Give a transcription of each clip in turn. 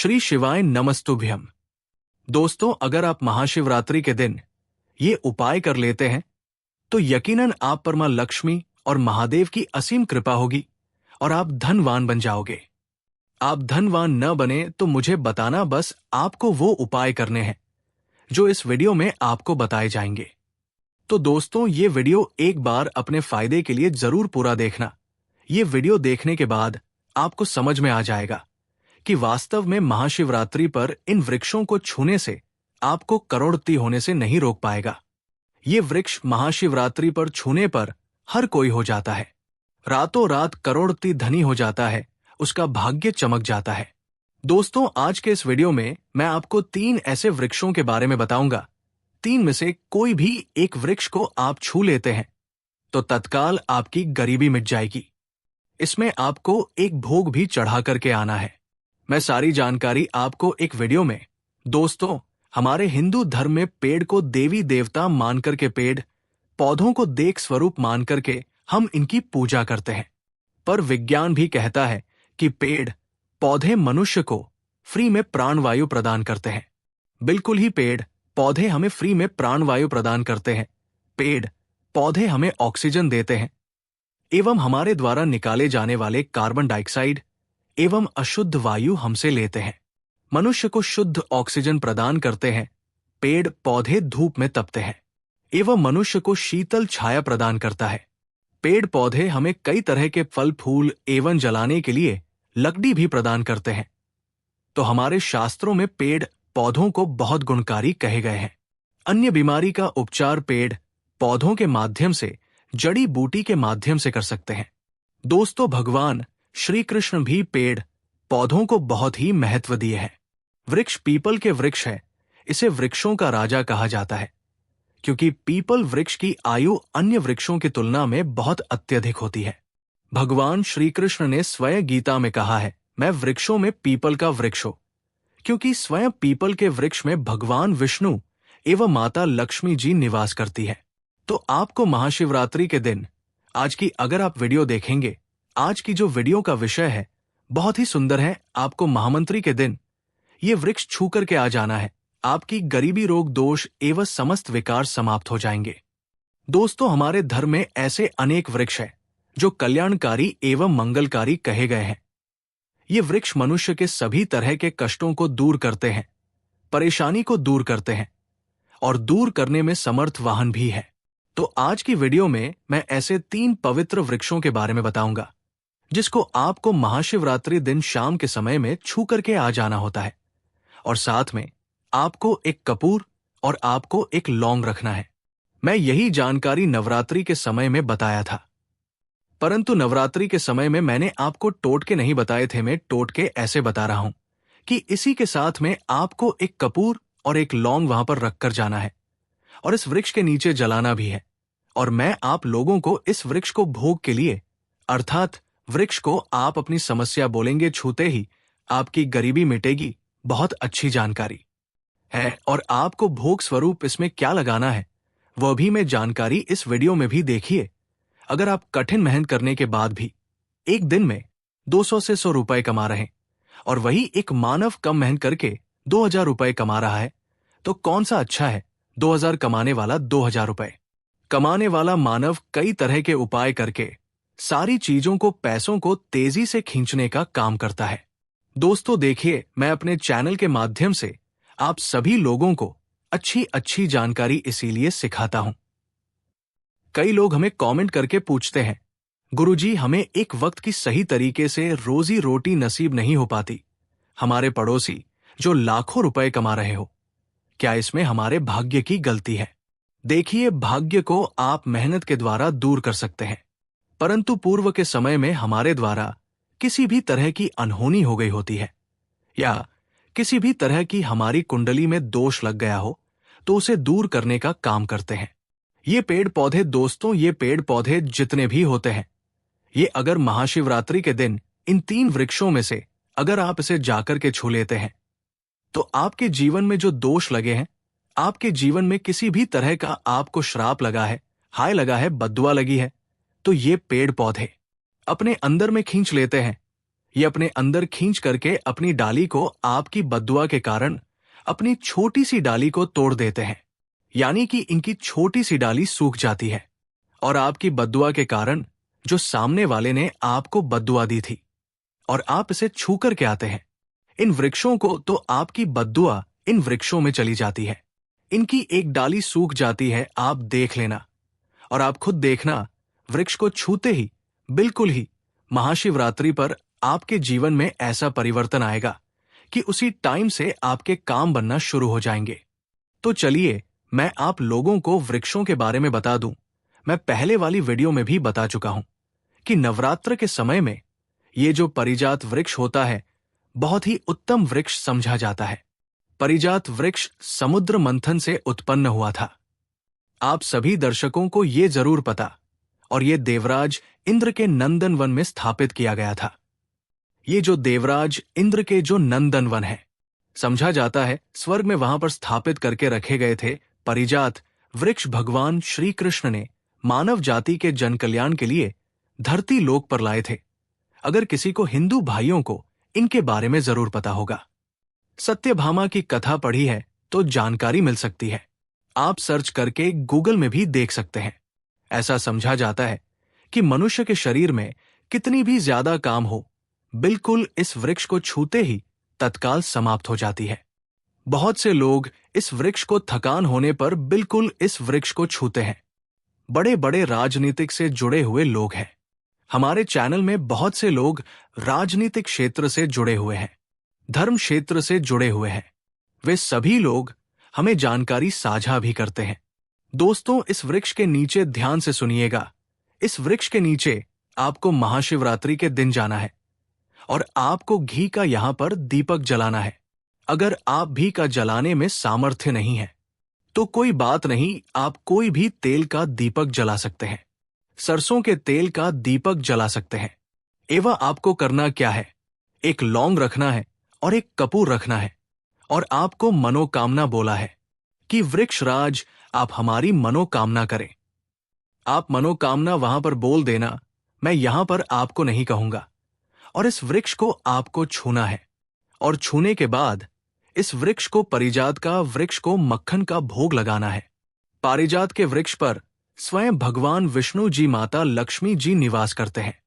श्री शिवाय नमस्तुभ्यम। दोस्तों, अगर आप महाशिवरात्रि के दिन ये उपाय कर लेते हैं तो यकीनन आप पर मां लक्ष्मी और महादेव की असीम कृपा होगी और आप धनवान बन जाओगे। आप धनवान न बने तो मुझे बताना, बस आपको वो उपाय करने हैं जो इस वीडियो में आपको बताए जाएंगे। तो दोस्तों, ये वीडियो एक बार अपने फायदे के लिए जरूर पूरा देखना। ये वीडियो देखने के बाद आपको समझ में आ जाएगा कि वास्तव में महाशिवरात्रि पर इन वृक्षों को छूने से आपको करोड़पति होने से नहीं रोक पाएगा। ये वृक्ष महाशिवरात्रि पर छूने पर हर कोई हो जाता है, रातों रात करोड़पति धनी हो जाता है, उसका भाग्य चमक जाता है। दोस्तों, आज के इस वीडियो में मैं आपको 3 ऐसे वृक्षों के बारे में बताऊंगा। 3 में से कोई भी एक वृक्ष को आप छू लेते हैं तो तत्काल आपकी गरीबी मिट जाएगी। इसमें आपको एक भोग भी चढ़ा करके आना है। मैं सारी जानकारी आपको एक वीडियो में। दोस्तों, हमारे हिंदू धर्म में पेड़ को देवी देवता मानकर के, पेड़ पौधों को देव स्वरूप मान करके हम इनकी पूजा करते हैं। पर विज्ञान भी कहता है कि पेड़ पौधे मनुष्य को फ्री में प्राणवायु प्रदान करते हैं। बिल्कुल ही, पेड़ पौधे हमें फ्री में प्राणवायु प्रदान करते हैं। पेड़ पौधे हमें ऑक्सीजन देते हैं एवं हमारे द्वारा निकाले जाने वाले कार्बन डाइऑक्साइड एवं अशुद्ध वायु हमसे लेते हैं। मनुष्य को शुद्ध ऑक्सीजन प्रदान करते हैं। पेड़ पौधे धूप में तपते हैं एवं मनुष्य को शीतल छाया प्रदान करता है। पेड़ पौधे हमें कई तरह के फल फूल एवं जलाने के लिए लकड़ी भी प्रदान करते हैं। तो हमारे शास्त्रों में पेड़ पौधों को बहुत गुणकारी कहे गए हैं। अन्य बीमारी का उपचार पेड़ पौधों के माध्यम से, जड़ी बूटी के माध्यम से कर सकते हैं। दोस्तों, भगवान श्री कृष्ण भी पेड़ पौधों को बहुत ही महत्व दिए हैं। वृक्ष पीपल के वृक्ष है, इसे वृक्षों का राजा कहा जाता है क्योंकि पीपल वृक्ष की आयु अन्य वृक्षों की तुलना में बहुत अत्यधिक होती है। भगवान श्री कृष्ण ने स्वयं गीता में कहा है, मैं वृक्षों में पीपल का वृक्ष हूं, क्योंकि स्वयं पीपल के वृक्ष में भगवान विष्णु एवं माता लक्ष्मी जी निवास करती है। तो आपको महाशिवरात्रि के दिन आज की अगर आप वीडियो देखेंगे, आज की जो वीडियो का विषय है बहुत ही सुंदर है। आपको महामंत्री के दिन ये वृक्ष छू करके आ जाना है। आपकी गरीबी, रोग, दोष एवं समस्त विकार समाप्त हो जाएंगे। दोस्तों, हमारे धर्म में ऐसे अनेक वृक्ष हैं जो कल्याणकारी एवं मंगलकारी कहे गए हैं। ये वृक्ष मनुष्य के सभी तरह के कष्टों को दूर करते हैं, परेशानी को दूर करते हैं और दूर करने में समर्थ वाहन भी है। तो आज की वीडियो में मैं ऐसे 3 पवित्र वृक्षों के बारे में बताऊंगा जिसको आपको महाशिवरात्रि दिन शाम के समय में छू करके आ जाना होता है। और साथ में आपको एक कपूर और आपको एक लौंग रखना है। मैं यही जानकारी नवरात्रि के समय में बताया था, परंतु नवरात्रि के समय में मैंने आपको टोटके नहीं बताए थे। मैं टोटके ऐसे बता रहा हूं कि इसी के साथ में आपको एक कपूर और एक लौंग वहां पर रखकर जाना है और इस वृक्ष के नीचे जलाना भी है। और मैं आप लोगों को इस वृक्ष को भोग के लिए, अर्थात वृक्ष को आप अपनी समस्या बोलेंगे, छूते ही आपकी गरीबी मिटेगी। बहुत अच्छी जानकारी है। और आपको भोग स्वरूप इसमें क्या लगाना है वह भी मैं जानकारी इस वीडियो में भी देखिए। अगर आप कठिन मेहनत करने के बाद भी एक दिन में 200 से 100 रुपए कमा रहे हैं और वही एक मानव कम मेहनत करके 2000 रुपए कमा रहा है, तो कौन सा अच्छा है? 2000 कमाने वाला 2000 रुपए कमाने वाला मानव कई तरह के उपाय करके सारी चीजों को, पैसों को तेजी से खींचने का काम करता है। दोस्तों देखिए, मैं अपने चैनल के माध्यम से आप सभी लोगों को अच्छी अच्छी जानकारी इसीलिए सिखाता हूं। कई लोग हमें कमेंट करके पूछते हैं, गुरुजी हमें एक वक्त की सही तरीके से रोजी रोटी नसीब नहीं हो पाती। हमारे पड़ोसी जो लाखों रुपए कमा रहे हो, क्या इसमें हमारे भाग्य की गलती है? देखिए, भाग्य को आप मेहनत के द्वारा दूर कर सकते हैं, परंतु पूर्व के समय में हमारे द्वारा किसी भी तरह की अनहोनी हो गई होती है या किसी भी तरह की हमारी कुंडली में दोष लग गया हो तो उसे दूर करने का काम करते हैं ये पेड़ पौधे। दोस्तों, ये पेड़ पौधे जितने भी होते हैं, ये अगर महाशिवरात्रि के दिन इन 3 वृक्षों में से अगर आप इसे जाकर के छू लेते हैं तो आपके जीवन में जो दोष लगे हैं, आपके जीवन में किसी भी तरह का आपको श्राप लगा है, हाय लगा है, बद्दुआ लगी है, तो ये पेड़ पौधे अपने अंदर में खींच लेते हैं। ये अपने अंदर खींच करके अपनी डाली को आपकी बद्दुआ के कारण अपनी छोटी सी डाली को तोड़ देते हैं, यानी कि इनकी छोटी सी डाली सूख जाती है और आपकी बद्दुआ के कारण जो सामने वाले ने आपको बद्दुआ दी थी और आप इसे छू करके आते हैं इन वृक्षों को, तो आपकी बद्दुआ इन वृक्षों में चली जाती है। इनकी एक डाली सूख जाती है, आप देख लेना और आप खुद देखना, वृक्ष को छूते ही बिल्कुल ही महाशिवरात्रि पर आपके जीवन में ऐसा परिवर्तन आएगा कि उसी टाइम से आपके काम बनना शुरू हो जाएंगे। तो चलिए मैं आप लोगों को वृक्षों के बारे में बता दूं। मैं पहले वाली वीडियो में भी बता चुका हूं कि नवरात्र के समय में ये जो परिजात वृक्ष होता है बहुत ही उत्तम वृक्ष समझा जाता है। परिजात वृक्ष समुद्र मंथन से उत्पन्न हुआ था। आप सभी दर्शकों को ये जरूर पता, और ये देवराज इंद्र के नंदन वन में स्थापित किया गया था। ये जो देवराज इंद्र के जो नंदन वन है, समझा जाता है स्वर्ग में वहां पर स्थापित करके रखे गए थे। परिजात वृक्ष भगवान श्री कृष्ण ने मानव जाति के जन कल्याण के लिए धरती लोक पर लाए थे। अगर किसी को हिंदू भाइयों को इनके बारे में जरूर पता होगा। सत्यभामा की कथा पढ़ी है तो जानकारी मिल सकती है। आप सर्च करके गूगल में भी देख सकते हैं। ऐसा समझा जाता है कि मनुष्य के शरीर में कितनी भी ज्यादा काम हो, बिल्कुल इस वृक्ष को छूते ही तत्काल समाप्त हो जाती है। बहुत से लोग इस वृक्ष को थकान होने पर बिल्कुल इस वृक्ष को छूते हैं। बड़े बड़े राजनीतिक से जुड़े हुए लोग हैं। हमारे चैनल में बहुत से लोग राजनीतिक क्षेत्र से जुड़े हुए हैं, धर्म क्षेत्र से जुड़े हुए हैं। वे सभी लोग हमें जानकारी साझा भी करते हैं। दोस्तों, इस वृक्ष के नीचे ध्यान से सुनिएगा। इस वृक्ष के नीचे आपको महाशिवरात्रि के दिन जाना है और आपको घी का यहां पर दीपक जलाना है। अगर आप भी का जलाने में सामर्थ्य नहीं है तो कोई बात नहीं, आप कोई भी तेल का दीपक जला सकते हैं। सरसों के तेल का दीपक जला सकते हैं। एवं आपको करना क्या है, एक लौंग रखना है और एक कपूर रखना है और आपको मनोकामना बोला है कि वृक्षराज आप हमारी मनोकामना करें। आप मनोकामना वहां पर बोल देना, मैं यहां पर आपको नहीं कहूंगा। और इस वृक्ष को आपको छूना है और छूने के बाद इस वृक्ष को परिजात का वृक्ष को मक्खन का भोग लगाना है। पारिजात के वृक्ष पर स्वयं भगवान विष्णु जी, माता लक्ष्मी जी निवास करते हैं।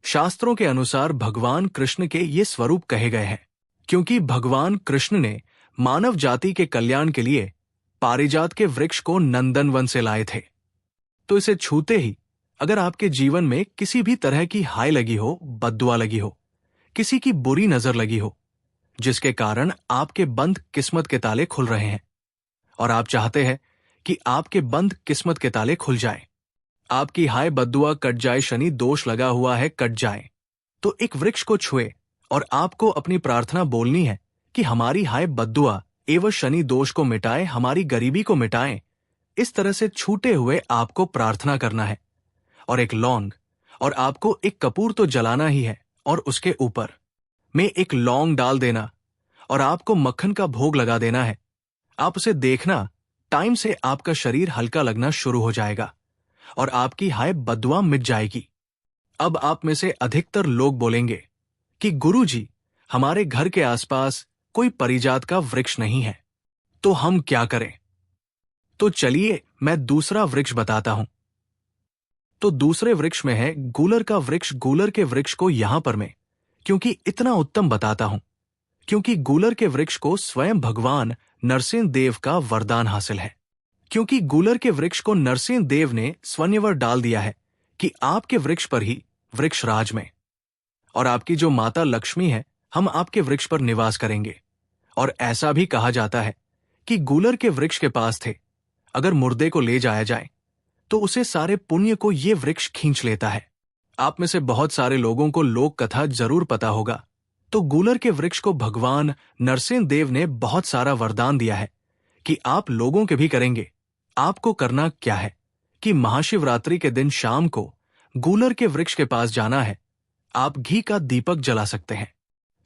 शास्त्रों के अनुसार भगवान कृष्ण के ये स्वरूप कहे गए हैं क्योंकि भगवान कृष्ण ने मानव जाति के कल्याण के लिए पारिजात के वृक्ष को नंदनवन से लाए थे। तो इसे छूते ही अगर आपके जीवन में किसी भी तरह की हाय लगी हो, बद्दुआ लगी हो, किसी की बुरी नजर लगी हो, जिसके कारण आपके बंद किस्मत के ताले खुल रहे हैं और आप चाहते हैं कि आपके बंद किस्मत के ताले खुल जाएं, आपकी हाय बद्दुआ कट जाए, शनि दोष लगा हुआ है कट जाए, तो एक वृक्ष को छुए और आपको अपनी प्रार्थना बोलनी है कि हमारी हाय बद्दुआ एवं शनि दोष को मिटाए, हमारी गरीबी को मिटाएं। इस तरह से छूटे हुए आपको प्रार्थना करना है और एक लौंग और आपको एक कपूर तो जलाना ही है और उसके ऊपर में एक लौंग डाल देना और आपको मक्खन का भोग लगा देना है। आप उसे देखना, टाइम से आपका शरीर हल्का लगना शुरू हो जाएगा और आपकी हाय बद्दुआ मिट जाएगी। अब आप में से अधिकतर लोग बोलेंगे कि गुरुजी, हमारे घर के आसपास कोई परिजात का वृक्ष नहीं है, तो हम क्या करें? तो चलिए मैं दूसरा वृक्ष बताता हूं। तो दूसरे वृक्ष में है गूलर का वृक्ष। गूलर के वृक्ष को यहां पर मैं क्योंकि इतना उत्तम बताता हूं क्योंकि गूलर के वृक्ष को स्वयं भगवान नरसिंह देव का वरदान हासिल है। क्योंकि गूलर के वृक्ष को नरसिंह देव ने स्वनिवर डाल दिया है कि आपके वृक्ष पर ही वृक्ष राज में और आपकी जो माता लक्ष्मी है, हम आपके वृक्ष पर निवास करेंगे। और ऐसा भी कहा जाता है कि गूलर के वृक्ष के पास थे अगर मुर्दे को ले जाया जाए तो उसे सारे पुण्य को ये वृक्ष खींच लेता है। आप में से बहुत सारे लोगों को लोक कथा जरूर पता होगा। तो गूलर के वृक्ष को भगवान नरसिंह देव ने बहुत सारा वरदान दिया है कि आप लोगों के भी करेंगे। आपको करना क्या है कि महाशिवरात्रि के दिन शाम को गूलर के वृक्ष के पास जाना है। आप घी का दीपक जला सकते हैं।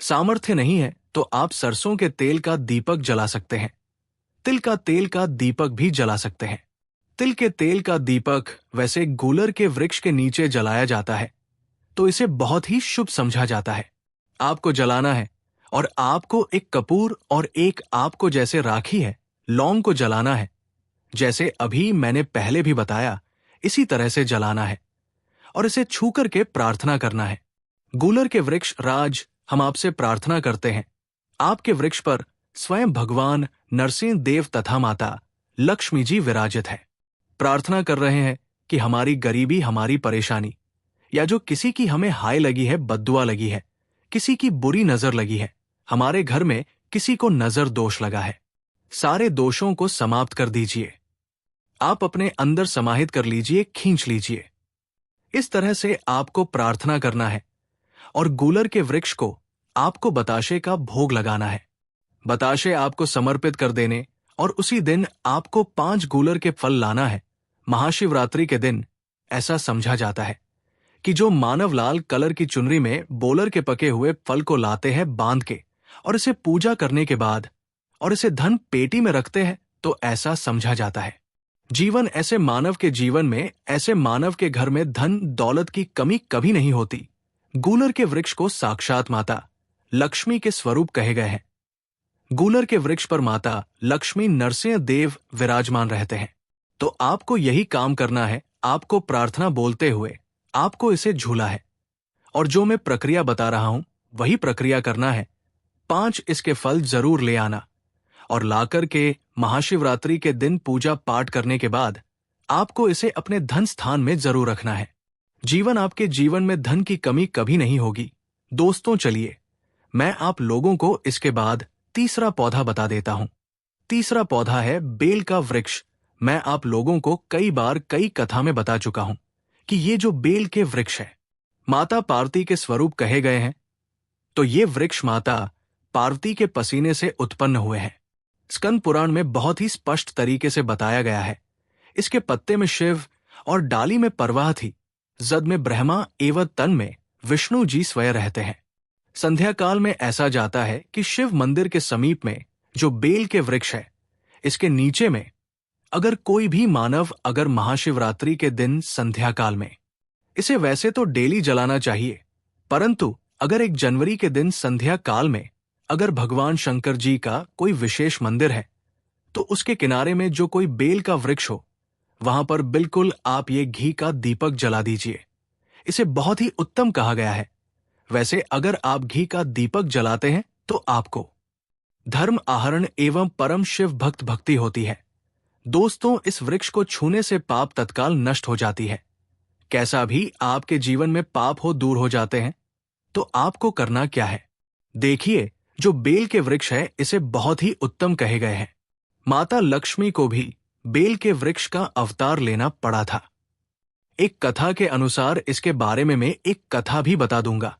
सामर्थ्य नहीं है तो आप सरसों के तेल का दीपक जला सकते हैं। तिल का तेल का दीपक भी जला सकते हैं। तिल के तेल का दीपक वैसे गूलर के वृक्ष के नीचे जलाया जाता है तो इसे बहुत ही शुभ समझा जाता है। आपको जलाना है और आपको एक कपूर और एक आपको जैसे राखी है लौंग को जलाना है। जैसे अभी मैंने पहले भी बताया, इसी तरह से जलाना है और इसे छू करके प्रार्थना करना है। गूलर के वृक्ष राज, हम आपसे प्रार्थना करते हैं। आपके वृक्ष पर स्वयं भगवान नरसिंह देव तथा माता लक्ष्मी जी विराजित है। प्रार्थना कर रहे हैं कि हमारी गरीबी, हमारी परेशानी, या जो किसी की हमें हाय लगी है, बद्दुआ लगी है, किसी की बुरी नजर लगी है, हमारे घर में किसी को नजर दोष लगा है, सारे दोषों को समाप्त कर दीजिए। आप अपने अंदर समाहित कर लीजिए, खींच लीजिए। इस तरह से आपको प्रार्थना करना है और गूलर के वृक्ष को आपको बताशे का भोग लगाना है। बताशे आपको समर्पित कर देने और उसी दिन आपको 5 गूलर के फल लाना है। महाशिवरात्रि के दिन ऐसा समझा जाता है कि जो मानव लाल कलर की चुनरी में बोलर के पके हुए फल को लाते हैं बांध के और इसे पूजा करने के बाद और इसे धन पेटी में रखते हैं, तो ऐसा समझा जाता है जीवन ऐसे मानव के जीवन में, ऐसे मानव के घर में धन दौलत की कमी कभी नहीं होती। गूलर के वृक्ष को साक्षात माता लक्ष्मी के स्वरूप कहे गए हैं। गूलर के वृक्ष पर माता लक्ष्मी नरसिंह देव विराजमान रहते हैं। तो आपको यही काम करना है। आपको प्रार्थना बोलते हुए आपको इसे झूला है और जो मैं प्रक्रिया बता रहा हूं वही प्रक्रिया करना है। 5 इसके फल जरूर ले आना और लाकर के महाशिवरात्रि के दिन पूजा पाठ करने के बाद आपको इसे अपने धन स्थान में जरूर रखना है। जीवन आपके जीवन में धन की कमी कभी नहीं होगी। दोस्तों चलिए, मैं आप लोगों को इसके बाद तीसरा पौधा बता देता हूं। तीसरा पौधा है बेल का वृक्ष। मैं आप लोगों को कई बार कई कथा में बता चुका हूं कि ये जो बेल के वृक्ष है माता पार्वती के स्वरूप कहे गए हैं। तो ये वृक्ष माता पार्वती के पसीने से उत्पन्न हुए हैं। स्कंद पुराण में बहुत ही स्पष्ट तरीके से बताया गया है। इसके पत्ते में शिव और डाली में परवाह थी, जद में ब्रह्मा एवं तन में विष्णु जी स्वयं रहते हैं। संध्या काल में ऐसा जाता है कि शिव मंदिर के समीप में जो बेल के वृक्ष है, इसके नीचे में अगर कोई भी मानव अगर महाशिवरात्रि के दिन संध्या काल में, इसे वैसे तो डेली जलाना चाहिए, परंतु अगर 1 जनवरी के दिन संध्या काल में अगर भगवान शंकर जी का कोई विशेष मंदिर है तो उसके किनारे में जो कोई बेल का वृक्ष हो, वहां पर बिल्कुल आप ये घी का दीपक जला दीजिए। इसे बहुत ही उत्तम कहा गया है। वैसे अगर आप घी का दीपक जलाते हैं तो आपको धर्म आहरण एवं परम शिव भक्त भक्ति होती है। दोस्तों, इस वृक्ष को छूने से पाप तत्काल नष्ट हो जाती है। कैसा भी आपके जीवन में पाप हो दूर हो जाते हैं। तो आपको करना क्या है, देखिए, जो बेल के वृक्ष है इसे बहुत ही उत्तम कहे गए हैं। माता लक्ष्मी को भी बेल के वृक्ष का अवतार लेना पड़ा था। एक कथा के अनुसार इसके बारे में मैं एक कथा भी बता दूंगा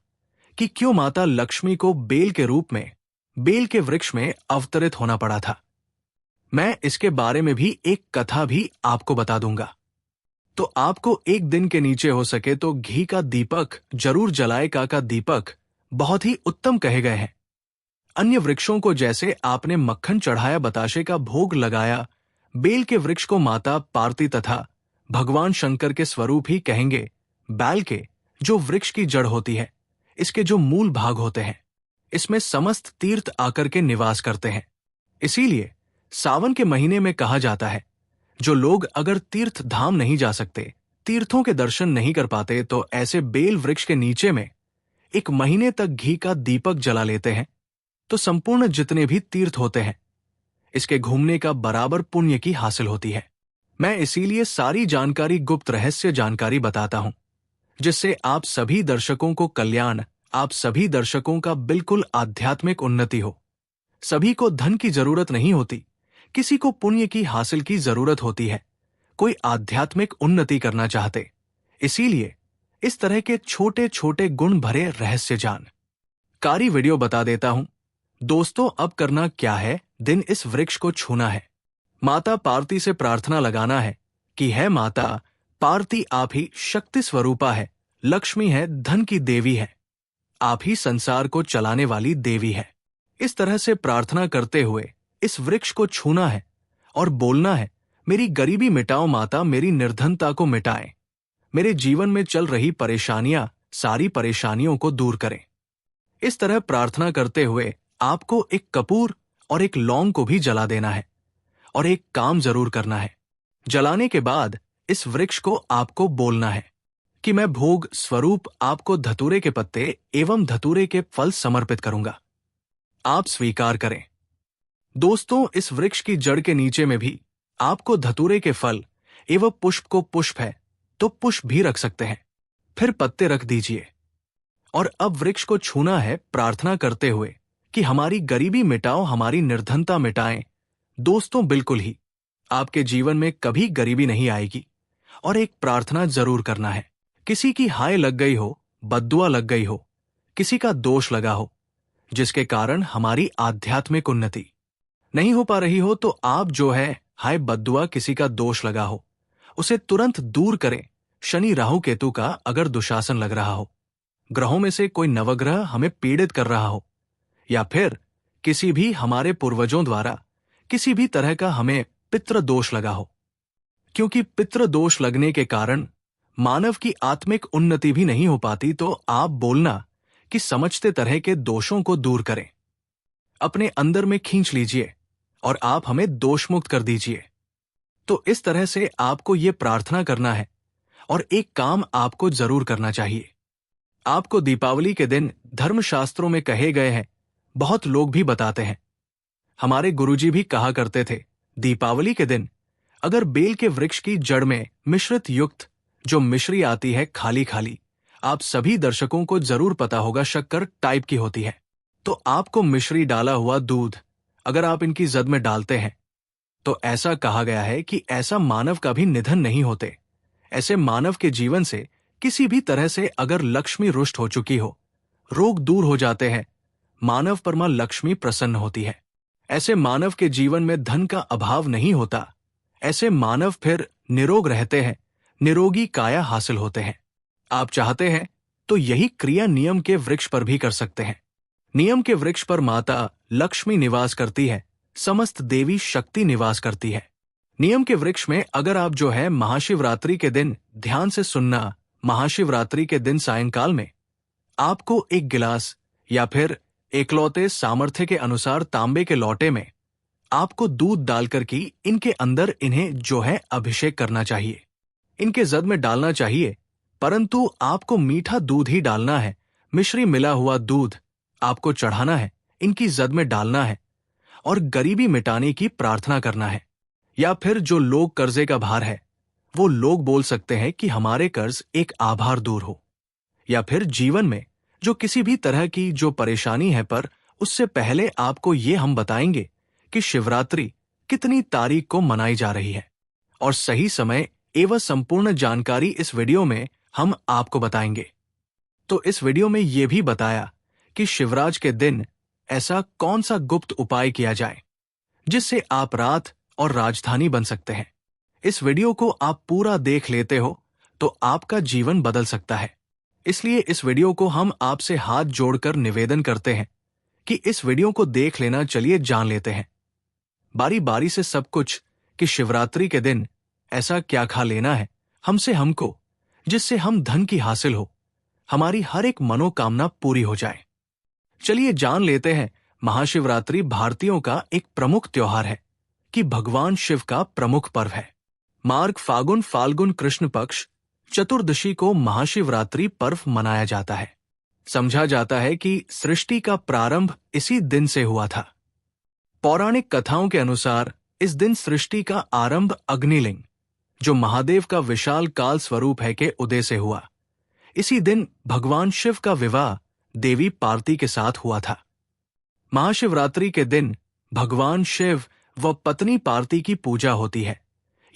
कि क्यों माता लक्ष्मी को बेल के रूप में बेल के वृक्ष में अवतरित होना पड़ा था। मैं इसके बारे में भी एक कथा भी आपको बता दूंगा। तो आपको एक दिन के नीचे हो सके तो घी का दीपक जरूर जलाए। का दीपक बहुत ही उत्तम कहे गए हैं। अन्य वृक्षों को जैसे आपने मक्खन चढ़ाया, बताशे का भोग लगाया, बेल के वृक्ष को माता पार्वती तथा भगवान शंकर के स्वरूप ही कहेंगे। बैल के जो वृक्ष की जड़ होती है, इसके जो मूल भाग होते हैं, इसमें समस्त तीर्थ आकर के निवास करते हैं। इसीलिए सावन के महीने में कहा जाता है, जो लोग अगर तीर्थ धाम नहीं जा सकते, तीर्थों के दर्शन नहीं कर पाते, तो ऐसे बेल वृक्ष के नीचे में 1 महीने तक घी का दीपक जला लेते हैं तो संपूर्ण जितने भी तीर्थ होते हैं, इसके घूमने का बराबर पुण्य की हासिल होती है। मैं इसीलिए सारी जानकारी, गुप्त रहस्य जानकारी बताता हूं, जिससे आप सभी दर्शकों को कल्याण, आप सभी दर्शकों का बिल्कुल आध्यात्मिक उन्नति हो। सभी को धन की जरूरत नहीं होती, किसी को पुण्य की हासिल की जरूरत होती है, कोई आध्यात्मिक उन्नति करना चाहते। इसीलिए इस तरह के छोटे छोटे गुण भरे रहस्य जानकारी वीडियो बता देता हूं। दोस्तों, अब करना क्या है, दिन इस वृक्ष को छूना है, माता पार्वती से प्रार्थना लगाना है कि है माता पार्वती, आप ही शक्ति स्वरूपा है, लक्ष्मी है, धन की देवी है, आप ही संसार को चलाने वाली देवी है। इस तरह से प्रार्थना करते हुए इस वृक्ष को छूना है और बोलना है, मेरी गरीबी मिटाओ माता, मेरी निर्धनता को मिटाएं, मेरे जीवन में चल रही परेशानियां, सारी परेशानियों को दूर करें। इस तरह प्रार्थना करते हुए आपको एक कपूर और एक लौंग को भी जला देना है और एक काम जरूर करना है। जलाने के बाद इस वृक्ष को आपको बोलना है कि मैं भोग स्वरूप आपको धतूरे के पत्ते एवं धतूरे के फल समर्पित करूंगा। आप स्वीकार करें। दोस्तों, इस वृक्ष की जड़ के नीचे में भी आपको धतूरे के फल एवं पुष्प को पुष्प है तो पुष्प भी रख सकते हैं, फिर पत्ते रख दीजिए। और अब वृक्ष को छूना है प्रार्थना करते हुए कि हमारी गरीबी मिटाओ, हमारी निर्धनता मिटाएं। दोस्तों, बिल्कुल ही आपके जीवन में कभी गरीबी नहीं आएगी। और एक प्रार्थना जरूर करना है। किसी की हाय लग गई हो, बद्दुआ लग गई हो, किसी का दोष लगा हो, जिसके कारण हमारी आध्यात्मिक उन्नति नहीं हो पा रही हो, तो आप जो है हाय बद्दुआ किसी का दोष लगा हो, उसे तुरंत दूर करें। शनि राहु केतु का अगर दुशासन लग रहा हो, ग्रहों में से कोई नवग्रह हमें पीड़ित कर रहा हो, या फिर किसी भी हमारे पूर्वजों द्वारा किसी भी तरह का हमें पितृ दोष लगा हो, क्योंकि पितृ दोष लगने के कारण मानव की आत्मिक उन्नति भी नहीं हो पाती। तो आप बोलना कि समझते तरह के दोषों को दूर करें, अपने अंदर में खींच लीजिए और आप हमें दोष मुक्त कर दीजिए। तो इस तरह से आपको ये प्रार्थना करना है। और एक काम आपको जरूर करना चाहिए। आपको दीपावली के दिन धर्मशास्त्रों में कहे गए हैं, बहुत लोग भी बताते हैं, हमारे गुरुजी भी कहा करते थे, दीपावली के दिन अगर बेल के वृक्ष की जड़ में मिश्रित युक्त जो मिश्री आती है खाली खाली, आप सभी दर्शकों को जरूर पता होगा शक्कर टाइप की होती है, तो आपको मिश्री डाला हुआ दूध अगर आप इनकी जद में डालते हैं तो ऐसा कहा गया है कि ऐसा मानव का भी निधन नहीं होते। ऐसे मानव के जीवन से किसी भी तरह से अगर लक्ष्मी रुष्ट हो चुकी हो, रोग दूर हो जाते हैं, मानव पर मां लक्ष्मी प्रसन्न होती है। ऐसे मानव के जीवन में धन का अभाव नहीं होता। ऐसे मानव फिर निरोग रहते हैं, निरोगी काया हासिल होते हैं। आप चाहते हैं तो यही क्रिया नियम के वृक्ष पर भी कर सकते हैं। नियम के वृक्ष पर माता लक्ष्मी निवास करती है, समस्त देवी शक्ति निवास करती है। नियम के वृक्ष में अगर आप जो है महाशिवरात्रि के दिन ध्यान से सुनना, महाशिवरात्रि के दिन सायंकाल में आपको एक गिलास या फिर एकलौते सामर्थ्य के अनुसार तांबे के लोटे में आपको दूध डालकर की इनके अंदर इन्हें जो है अभिषेक करना चाहिए, इनके जद में डालना चाहिए। परंतु आपको मीठा दूध ही डालना है, मिश्री मिला हुआ दूध आपको चढ़ाना है, इनकी जद में डालना है और गरीबी मिटाने की प्रार्थना करना है। या फिर जो लोग कर्जे का भार है, वो लोग बोल सकते हैं कि हमारे कर्ज एक आभार दूर हो। या फिर जीवन में जो किसी भी तरह की जो परेशानी है, पर उससे पहले आपको ये हम बताएंगे कि शिवरात्रि कितनी तारीख को मनाई जा रही है और सही समय एवं संपूर्ण जानकारी इस वीडियो में हम आपको बताएंगे। तो इस वीडियो में ये भी बताया कि शिवराज के दिन ऐसा कौन सा गुप्त उपाय किया जाए जिससे आप रात और राजधानी बन सकते हैं। इस वीडियो को आप पूरा देख लेते हो तो आपका जीवन बदल सकता है। इसलिए इस वीडियो को हम आपसे हाथ जोड़कर निवेदन करते हैं कि इस वीडियो को देख लेना। चलिए जान लेते हैं बारी बारी से सब कुछ कि शिवरात्रि के दिन ऐसा क्या खा लेना है हमसे हमको, जिससे हम धन की हासिल हो, हमारी हर एक मनोकामना पूरी हो जाए। चलिए जान लेते हैं। महाशिवरात्रि भारतीयों का एक प्रमुख त्योहार है कि भगवान शिव का प्रमुख पर्व है। मार्ग फाल्गुन कृष्ण पक्ष चतुर्दशी को महाशिवरात्रि पर्व मनाया जाता है। समझा जाता है कि सृष्टि का प्रारंभ इसी दिन से हुआ था। पौराणिक कथाओं के अनुसार इस दिन सृष्टि का आरंभ अग्निलिंग, जो महादेव का विशाल काल स्वरूप है, के उदय से हुआ। इसी दिन भगवान शिव का विवाह देवी पार्वती के साथ हुआ था। महाशिवरात्रि के दिन भगवान शिव व पत्नी पार्वती की पूजा होती है।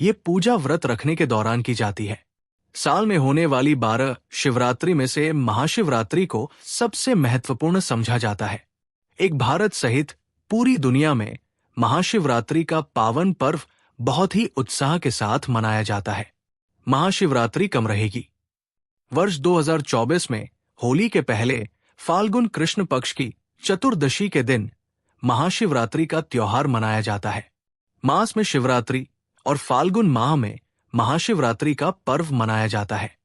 ये पूजा व्रत रखने के दौरान की जाती है। साल में होने वाली 12 शिवरात्रि में से महाशिवरात्रि को सबसे महत्वपूर्ण समझा जाता है। एक भारत सहित पूरी दुनिया में महाशिवरात्रि का पावन पर्व बहुत ही उत्साह के साथ मनाया जाता है। महाशिवरात्रि कब रहेगी? वर्ष 2024 में होली के पहले फाल्गुन कृष्ण पक्ष की चतुर्दशी के दिन महाशिवरात्रि का त्योहार मनाया जाता है। मास में शिवरात्रि और फाल्गुन माह में महाशिवरात्रि का पर्व मनाया जाता है।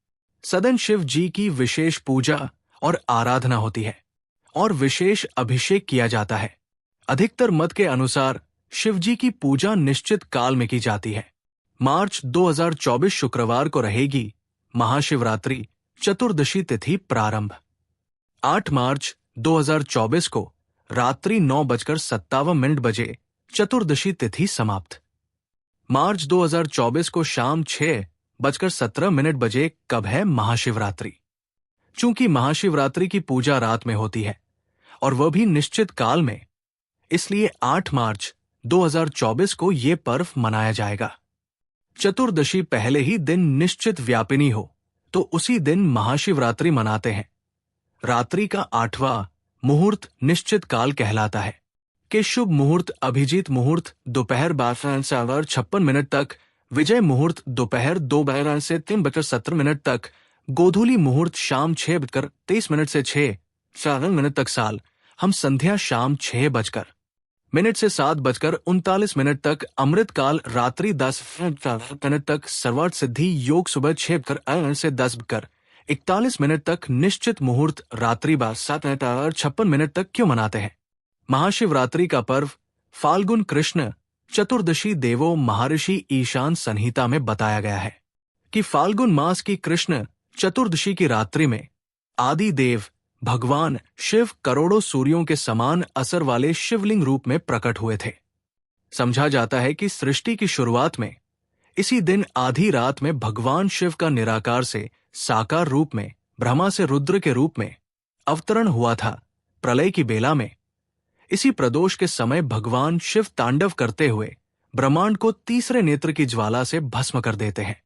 सदन शिव जी की विशेष पूजा और आराधना होती है और विशेष अभिषेक किया जाता है। अधिकतर मत के अनुसार शिवजी की पूजा निश्चित काल में की जाती है। मार्च 2024 शुक्रवार को रहेगी महाशिवरात्रि चतुर्दशी तिथि प्रारंभ। 8 मार्च 2024 को रात्रि 9:57 बजे चतुर्दशी तिथि समाप्त। मार्च 2024 को शाम 6:17 बजे कब है महाशिवरात्रि। चूंकि महाशिवरात्रि की पूजा रात में होती है और वह भी निश्चित काल में, इसलिए 8 मार्च 2024 को ये पर्व मनाया जाएगा। चतुर्दशी पहले ही दिन निश्चित व्यापिनी हो तो उसी दिन महाशिवरात्रि मनाते हैं। रात्रि का 8वां मुहूर्त निश्चित काल कहलाता है कि शुभ मुहूर्त अभिजीत मुहूर्त दोपहर 12:56 तक, विजय मुहूर्त दोपहर 2 से 3:17 तक, गोधूली मुहूर्त शाम 6:23 से 6:04 तक, साल हम संध्या शाम 6 से 7:39 तक, अमृतकाल रात्रि 10 तक, सर्वार्थ सिद्धि योग सुबह 6 से 10:41 तक, निश्चित मुहूर्त रात्रि 7:56 तक क्यों मनाते हैं। महाशिवरात्रि का पर्व फाल्गुन कृष्ण चतुर्दशी देवो महर्षि ईशान संहिता में बताया गया है कि फाल्गुन मास की कृष्ण चतुर्दशी की रात्रि में आदि देव भगवान शिव करोड़ों सूर्यों के समान असर वाले शिवलिंग रूप में प्रकट हुए थे। समझा जाता है कि सृष्टि की शुरुआत में इसी दिन आधी रात में भगवान शिव का निराकार से साकार रूप में ब्रह्मा से रुद्र के रूप में अवतरण हुआ था। प्रलय की बेला में इसी प्रदोष के समय भगवान शिव तांडव करते हुए ब्रह्मांड को तीसरे नेत्र की ज्वाला से भस्म कर देते हैं।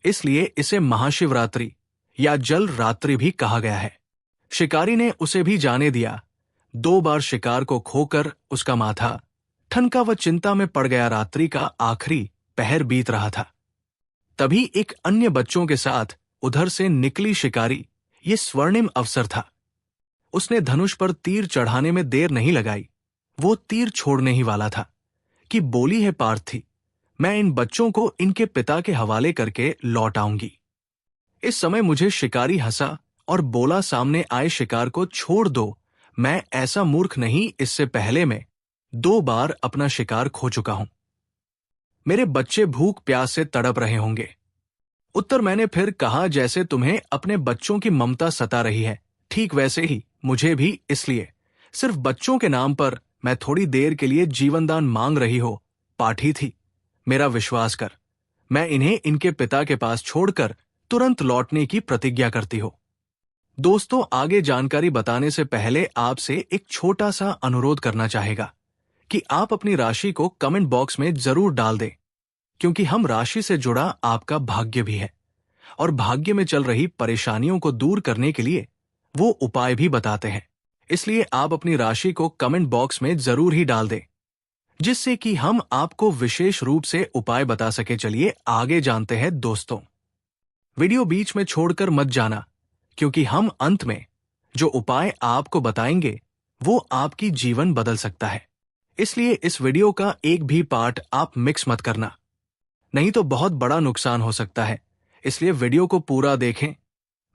इसलिए इसे महाशिवरात्रि या जल रात्रि भी कहा गया है। शिकारी ने उसे भी जाने दिया। 2 बार शिकार को खोकर उसका माथा ठनका व चिंता में पड़ गया। रात्रि का आखिरी पहर बीत रहा था, तभी एक अन्य बच्चों के साथ उधर से निकली शिकारी। ये स्वर्णिम अवसर था। उसने धनुष पर तीर चढ़ाने में देर नहीं लगाई। वो तीर छोड़ने ही वाला था कि बोली है पार्थी, मैं इन बच्चों को इनके पिता के हवाले करके लौट आऊंगी। इस समय मुझे शिकारी हंसा और बोला, सामने आए शिकार को छोड़ दो, मैं ऐसा मूर्ख नहीं, इससे पहले मैं 2 बार अपना शिकार खो चुका हूं। मेरे बच्चे भूख प्यास से तड़प रहे होंगे। उत्तर मैंने फिर कहा, जैसे तुम्हें अपने बच्चों की ममता सता रही है, ठीक वैसे ही मुझे भी, इसलिए सिर्फ बच्चों के नाम पर मैं थोड़ी देर के लिए जीवनदान मांग रही हो। पाठी थी, मेरा विश्वास कर, मैं इन्हें इनके पिता के पास छोड़कर तुरंत लौटने की प्रतिज्ञा करती हो। दोस्तों, आगे जानकारी बताने से पहले आपसे एक छोटा सा अनुरोध करना चाहेगा कि आप अपनी राशि को कमेंट बॉक्स में जरूर डाल दें, क्योंकि हम राशि से जुड़ा आपका भाग्य भी है और भाग्य में चल रही परेशानियों को दूर करने के लिए वो उपाय भी बताते हैं। इसलिए आप अपनी राशि को कमेंट बॉक्स में जरूर ही डाल दें, जिससे कि हम आपको विशेष रूप से उपाय बता सके। चलिए आगे जानते हैं दोस्तों। वीडियो बीच में छोड़कर मत जाना, क्योंकि हम अंत में जो उपाय आपको बताएंगे वो आपकी जीवन बदल सकता है। इसलिए इस वीडियो का एक भी पार्ट आप मिक्स मत करना, नहीं तो बहुत बड़ा नुकसान हो सकता है। इसलिए वीडियो को पूरा देखें।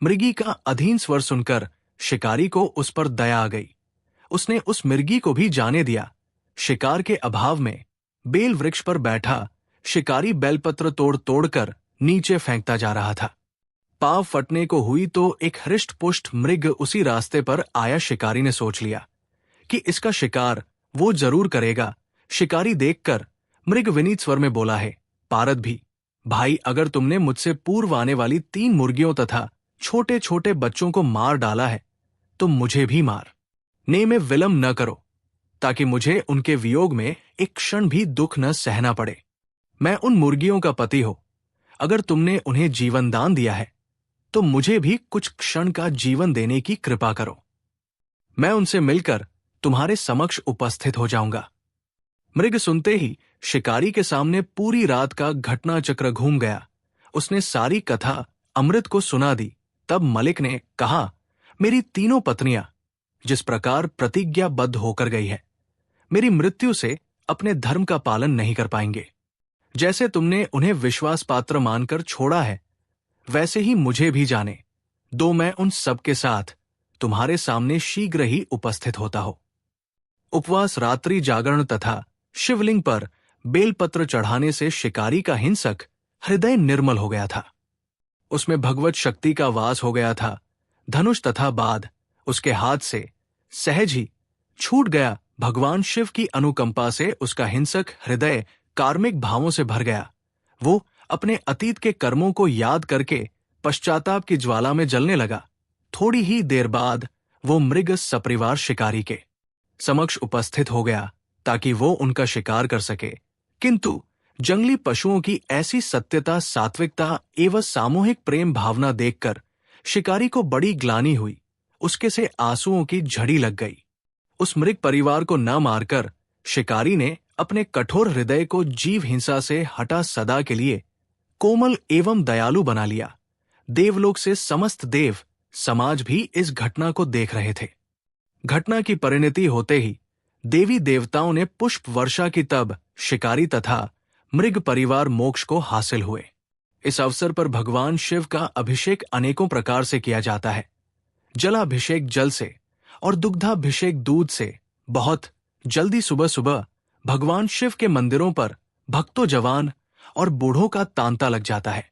मृगी का अधीन स्वर सुनकर शिकारी को उस पर दया आ गई। उसने उस मिर्गी को भी जाने दिया। शिकार के अभाव में बेल वृक्ष पर बैठा शिकारी बेलपत्र तोड़ तोड़कर नीचे फेंकता जा रहा था। पाव फटने को हुई तो एक हृष्ट पुष्ट मृग उसी रास्ते पर आया। शिकारी ने सोच लिया कि इसका शिकार वो जरूर करेगा। शिकारी देखकर मृग विनीत स्वर में बोला है, पारद भी भाई, अगर तुमने मुझसे पूर्व आने वाली 3 मुर्गियों तथा छोटे छोटे बच्चों को मार डाला है तो मुझे भी मार ने में विलंब न करो, ताकि मुझे उनके वियोग में एक क्षण भी दुख न सहना पड़े। मैं उन मुर्गियों का पति हो। अगर तुमने उन्हें जीवन दान दिया है तो मुझे भी कुछ क्षण का जीवन देने की कृपा करो। मैं उनसे मिलकर तुम्हारे समक्ष उपस्थित हो जाऊंगा। मृग सुनते ही शिकारी के सामने पूरी रात का घटना चक्र घूम गया। उसने सारी कथा अमृत को सुना दी। तब मलिक ने कहा, मेरी 3 पत्नियां जिस प्रकार प्रतिज्ञाबद्ध होकर गई है, मेरी मृत्यु से अपने धर्म का पालन नहीं कर पाएंगे। जैसे तुमने उन्हें विश्वास पात्र मानकर छोड़ा है, वैसे ही मुझे भी जाने दो। मैं उन सब के साथ तुम्हारे सामने शीघ्र ही उपस्थित होता हो। उपवास, रात्रि जागरण तथा शिवलिंग पर बेलपत्र चढ़ाने से शिकारी का हिंसक हृदय निर्मल हो गया था। उसमें भगवत शक्ति का वास हो गया था। धनुष तथा बाध उसके हाथ से सहज ही छूट गया। भगवान शिव की अनुकंपा से उसका हिंसक हृदय कार्मिक भावों से भर गया। वो अपने अतीत के कर्मों को याद करके पश्चाताप की ज्वाला में जलने लगा। थोड़ी ही देर बाद वो मृग सपरिवार शिकारी के समक्ष उपस्थित हो गया ताकि वो उनका शिकार कर सके, किंतु जंगली पशुओं की ऐसी सत्यता, सात्विकता एवं सामूहिक प्रेम भावना देखकर शिकारी को बड़ी ग्लानि हुई। उसके से आंसुओं की झड़ी लग गई। उस मृग परिवार को न मारकर शिकारी ने अपने कठोर हृदय को जीव हिंसा से हटा सदा के लिए कोमल एवं दयालु बना लिया। देवलोक से समस्त देव समाज भी इस घटना को देख रहे थे। घटना की परिणति होते ही देवी देवताओं ने पुष्प वर्षा की तब शिकारी तथा मृग परिवार मोक्ष को हासिल हुए। इस अवसर पर भगवान शिव का अभिषेक अनेकों प्रकार से किया जाता है। जलाभिषेक जल से और दुग्धाभिषेक दूध से। बहुत जल्दी सुबह सुबह भगवान शिव के मंदिरों पर भक्तों, जवान और बूढ़ों का तांता लग जाता है।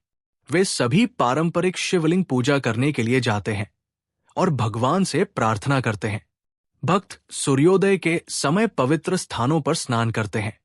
वे सभी पारंपरिक शिवलिंग पूजा करने के लिए जाते हैं और भगवान से प्रार्थना करते हैं। भक्त सूर्योदय के समय पवित्र स्थानों पर स्नान करते हैं।